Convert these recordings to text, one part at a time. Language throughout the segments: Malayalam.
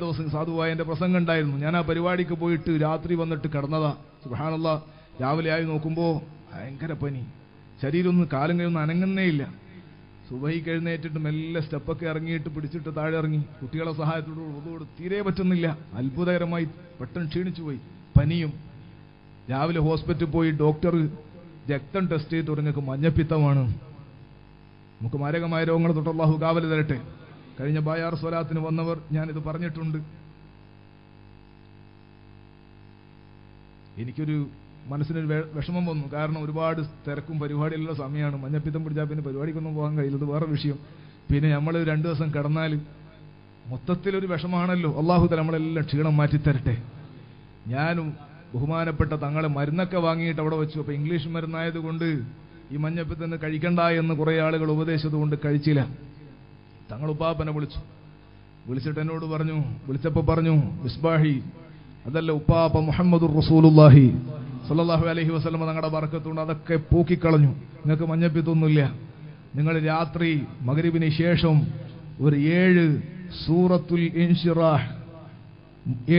ദിവസം സാധുവായ എൻ്റെ പ്രസംഗം ഉണ്ടായിരുന്നു. ഞാൻ ആ പരിപാടിക്ക് പോയിട്ട് രാത്രി വന്നിട്ട് കിടന്നതാ. സുബ്ഹാനല്ലാഹ്, രാവിലെ ആയി നോക്കുമ്പോൾ ഭയങ്കര പനി, ശരീരമൊന്നും കാലും കൈയൊന്നും അനങ്ങുന്നേ ഇല്ല. സുബഹിക്ക് എഴുന്നേറ്റിട്ട് മെല്ലെ സ്റ്റെപ്പൊക്കെ ഇറങ്ങിയിട്ട് പിടിച്ചിട്ട് താഴെ ഇറങ്ങി. കുട്ടികളെ സഹായത്തോട് തീരെ പറ്റുന്നില്ല. അത്ഭുതകരമായി പെട്ടെന്ന് ക്ഷീണിച്ചു പോയി, പനിയും. രാവിലെ ഹോസ്പിറ്റലിൽ പോയി ഡോക്ടർ രക്തം ടെസ്റ്റ് ചെയ്ത് തുടങ്ങിയ മഞ്ഞപ്പിത്തമാണ്. നമുക്ക് മാരകമായ രോഗങ്ങൾ തൊട്ട് അല്ലാഹു കാവൽ തരട്ടെ. കഴിഞ്ഞ ബായാർ സ്വലാത്തിന് വന്നവർ ഞാനിത് പറഞ്ഞിട്ടുണ്ട്. എനിക്കൊരു മനസ്സിനൊരു വിഷമം വന്നു. കാരണം ഒരുപാട് തിരക്കും പരിപാടിയുള്ള സമയമാണ്. മഞ്ഞപ്പിത്തം പിടിച്ചാൽ പിന്നെ പരിപാടിക്കൊന്നും പോകാൻ കഴിയില്ല, ഇത് വേറെ വിഷയം. പിന്നെ നമ്മൾ 2 ദിവസം കിടന്നാൽ മൊത്തത്തിലൊരു വിഷമാണല്ലോ. അല്ലാഹു തആല നമ്മളെല്ലാം ക്ഷീണം മാറ്റിത്തരട്ടെ. ഞാനും ബഹുമാനപ്പെട്ട തങ്ങളെ മരുന്നൊക്കെ വാങ്ങിയിട്ട് അവിടെ വെച്ചു. അപ്പൊ ഇംഗ്ലീഷ് മരുന്നായതുകൊണ്ട് ഈ മഞ്ഞപ്പിത്തത്തിന് കഴിക്കണ്ട എന്ന് കുറെ ആളുകൾ ഉപദേശിച്ചത് കൊണ്ട് കഴിച്ചില്ല. തങ്ങൾ ഉപ്പാപ്പനെ വിളിച്ചിട്ട് എന്നോട് പറഞ്ഞു, വിളിച്ചപ്പോ പറഞ്ഞു, മിസ്ബാഹി, അതല്ല ഉപ്പാപ്പ മുഹമ്മദുർ റസൂലുള്ളാഹി സ്വല്ലല്ലാഹു അലൈഹി വസല്ലം തങ്ങളുടെ ബറക്കത്തുകൊണ്ട് അതൊക്കെ പൂക്കിക്കളഞ്ഞു. നിങ്ങൾക്ക് മഞ്ഞപ്പിത്തൊന്നുമില്ല. നിങ്ങൾ രാത്രി മഗ്രിബിന് ശേഷം ഒരു 7 സൂറത്തുൽ ഇൻശിറാഹ്,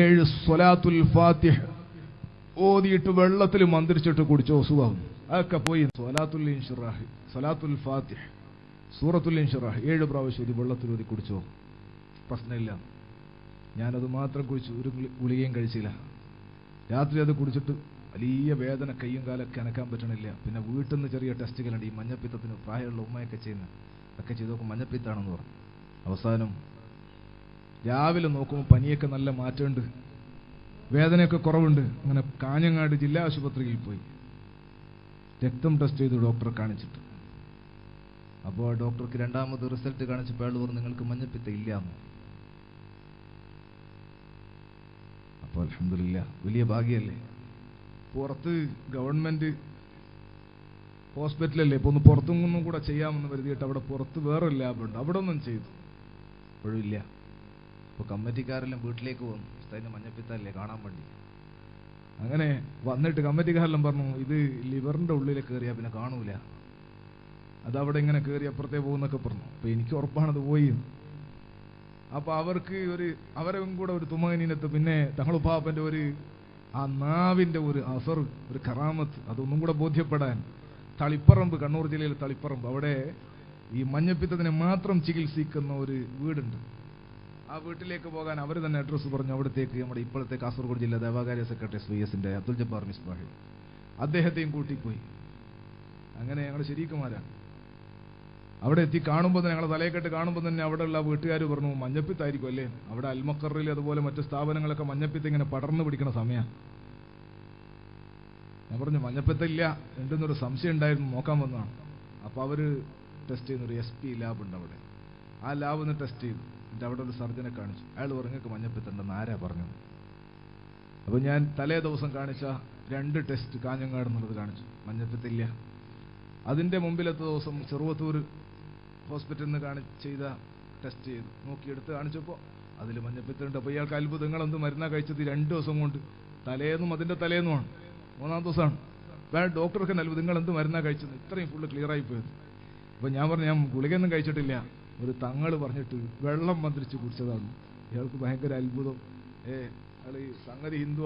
7 സ്വലാത്തുൽ ഫാത്തിഹ ഓതിയിട്ട് വെള്ളത്തിൽ മന്ത്രിച്ചിട്ട് കുടിച്ചോ, സുഖം. അതൊക്കെ പോയി. സ്വലാത്തുൽ ഇൻശിറാഹ്, സ്വലാത്തുൽ ഫാത്തിഹ, സൂറത്തുൽ ഇൻശിറാഹ് 7 പ്രാവശ്യം ഒരു വെള്ളത്തിൽ ഓതി കുടിച്ചോ, പ്രശ്നമില്ല. ഞാനത് മാത്രം കുടിച്ചു, ഒരു ഗുളികയും കഴിച്ചില്ല. രാത്രി അത് കുടിച്ചിട്ട് വലിയ വേദന, കയ്യും കാലൊക്കെ അനക്കാൻ പറ്റണില്ല. പിന്നെ വീട്ടിൽ നിന്ന് ചെറിയ ടെസ്റ്റുകളുണ്ട് ഈ മഞ്ഞപ്പിത്തത്തിന്, പ്രായമുള്ള ഉമ്മയൊക്കെ ചെയ്യുന്നത്. ഒക്കെ ചെയ്ത് നോക്കും മഞ്ഞപ്പിത്താണെന്ന് പറഞ്ഞു. അവസാനം രാവിലെ നോക്കുമ്പോൾ പനിയൊക്കെ നല്ല മാറ്റമുണ്ട്, വേദനയൊക്കെ കുറവുണ്ട്. അങ്ങനെ കാഞ്ഞങ്ങാട് ജില്ലാ ആശുപത്രിയിൽ പോയി രക്തം ടെസ്റ്റ് ചെയ്തു ഡോക്ടറെ കാണിച്ചിട്ട്. അപ്പോൾ ഡോക്ടർക്ക് 2ാമത് റിസൾട്ട് കാണിച്ചപ്പോൾ അയാൾ പറഞ്ഞു, നിങ്ങൾക്ക് മഞ്ഞപ്പിത്തം ഇല്ലാന്ന്. അപ്പോൾ അൽഹംദുലില്ലാ, വലിയ ഭാഗ്യമല്ലേ. പുറത്ത് ഗവൺമെന്റ് ഹോസ്പിറ്റലല്ലേ, ഇപ്പൊ ഒന്ന് പുറത്തുനിന്നും കൂടെ ചെയ്യാമെന്ന് കരുതിയിട്ട് അവിടെ പുറത്ത് വേറെ ലാബുണ്ട്, അവിടെ ഒന്നും ചെയ്തു, ഇപ്പോഴില്ല. അപ്പോൾ കമ്മിറ്റിക്കാരെല്ലാം വീട്ടിലേക്ക് വന്നു, അതിന് മഞ്ഞപ്പിത്തല്ലേ കാണാൻ വേണ്ടി. അങ്ങനെ വന്നിട്ട് കമ്മിറ്റിക്കാരെല്ലാം പറഞ്ഞു, ഇത് ലിവറിന്റെ ഉള്ളിലേക്ക് കയറിയാൽ പിന്നെ കാണൂല, അതവിടെ ഇങ്ങനെ കയറി അപ്പുറത്തേ പോകുന്നൊക്കെ പറഞ്ഞു. അപ്പൊ എനിക്ക് ഉറപ്പാണത് പോയി. അപ്പൊ അവർക്ക് അവരും കൂടെ ഒരു തുമനീനത്ത്, പിന്നെ തങ്ങളുപ്പാപ്പന്റെ ആ നാവിന്റെ ഒരു അസർ, ഒരു കറാമത്ത്, അതൊന്നും കൂടെ ബോധ്യപ്പെടാൻ തളിപ്പറമ്പ്, കണ്ണൂർ ജില്ലയിലെ തളിപ്പറമ്പ്, അവിടെ ഈ മഞ്ഞപ്പിത്തത്തിനെ മാത്രം ചികിത്സിക്കുന്ന ഒരു വീടുണ്ട്. ആ വീട്ടിലേക്ക് പോകാൻ അവർ തന്നെ അഡ്രസ്സ് പറഞ്ഞു. അവിടത്തേക്ക് നമ്മുടെ ഇപ്പോഴത്തെ കാസർഗോഡ് ജില്ലാ ദേവാകാര്യ സെക്രട്ടറി SYS-ന്റെ അബ്ദുൽ ജബ്ബാർ മിസ്ബാഹി, അദ്ദേഹത്തെയും കൂട്ടിപ്പോയി. അങ്ങനെ ഞങ്ങൾ ശരീക്കന്മാരാണ്. അവിടെ എത്തി കാണുമ്പോൾ തന്നെ, ഞങ്ങളെ തലയെക്കെട്ട് കാണുമ്പോൾ തന്നെ അവിടെയുള്ള വീട്ടുകാർ പറഞ്ഞു, മഞ്ഞപ്പിത്തായിരിക്കും അല്ലേ. അവിടെ അൽമക്കറിൽ അതുപോലെ മറ്റു സ്ഥാപനങ്ങളൊക്കെ മഞ്ഞപ്പിത്തം ഇങ്ങനെ പടർന്നു പിടിക്കുന്ന സമയമാണ്. ഞാൻ പറഞ്ഞു, മഞ്ഞപ്പിത്തില്ല, ഉണ്ടെന്നൊരു സംശയം ഉണ്ടായിരുന്നു, നോക്കാൻ വന്നതാണ്. അപ്പോൾ അവർ ടെസ്റ്റ് ചെയ്യുന്നൊരു SP ലാബ് ഉണ്ട് അവിടെ. ആ ലാബിൽ നിന്ന് ടെസ്റ്റ് ചെയ്തു. എന്നിട്ട് അവിടെ ഒരു സർജനെ കാണിച്ചു. അയാൾ പറഞ്ഞു, നിങ്ങൾക്ക് മഞ്ഞപ്പിത്തുണ്ടെന്ന് ആരാ പറഞ്ഞത്? അപ്പോൾ ഞാൻ തലേ ദിവസം കാണിച്ച 2 ടെസ്റ്റ് കാഞ്ഞങ്ങാട് എന്നുള്ളത് കാണിച്ചു, മഞ്ഞപ്പിത്തില്ല. അതിൻ്റെ മുമ്പിലത്തെ ദിവസം ചെറുവത്തൂർ ഹോസ്പിറ്റലിൽ നിന്ന് ചെയ്ത ടെസ്റ്റ് ചെയ്തു, നോക്കിയെടുത്ത് കാണിച്ചപ്പോൾ അതിൽ മഞ്ഞപ്പിത്തുണ്ട്. അപ്പോൾ ഇയാൾക്ക് അത്ഭുതം, നിങ്ങളെന്ത് മരുന്നാ കഴിച്ചത്? 2 ദിവസം കൊണ്ട്, തലേന്നും അതിൻ്റെ തലേന്നുമാണ്, 3-ാം ദിവസമാണ്. അപ്പോൾ ഡോക്ടർക്ക് അത്ഭുതം, നിങ്ങളെന്ത് മരുന്നാ കഴിച്ചത്? ഇത്രയും ഫുള്ള് ക്ലിയറായി പോയത്. അപ്പോൾ ഞാൻ പറഞ്ഞു, ഞാൻ ഗുളികയൊന്നും കഴിച്ചിട്ടില്ല, ഒരു തങ്ങൾ പറഞ്ഞിട്ട് വെള്ളം മന്ത്രിച്ച് കുടിച്ചതാണ്. ഇയാൾക്ക് ഭയങ്കര അത്ഭുതം. അയാൾ ഈ സംഗതി ഹിന്ദു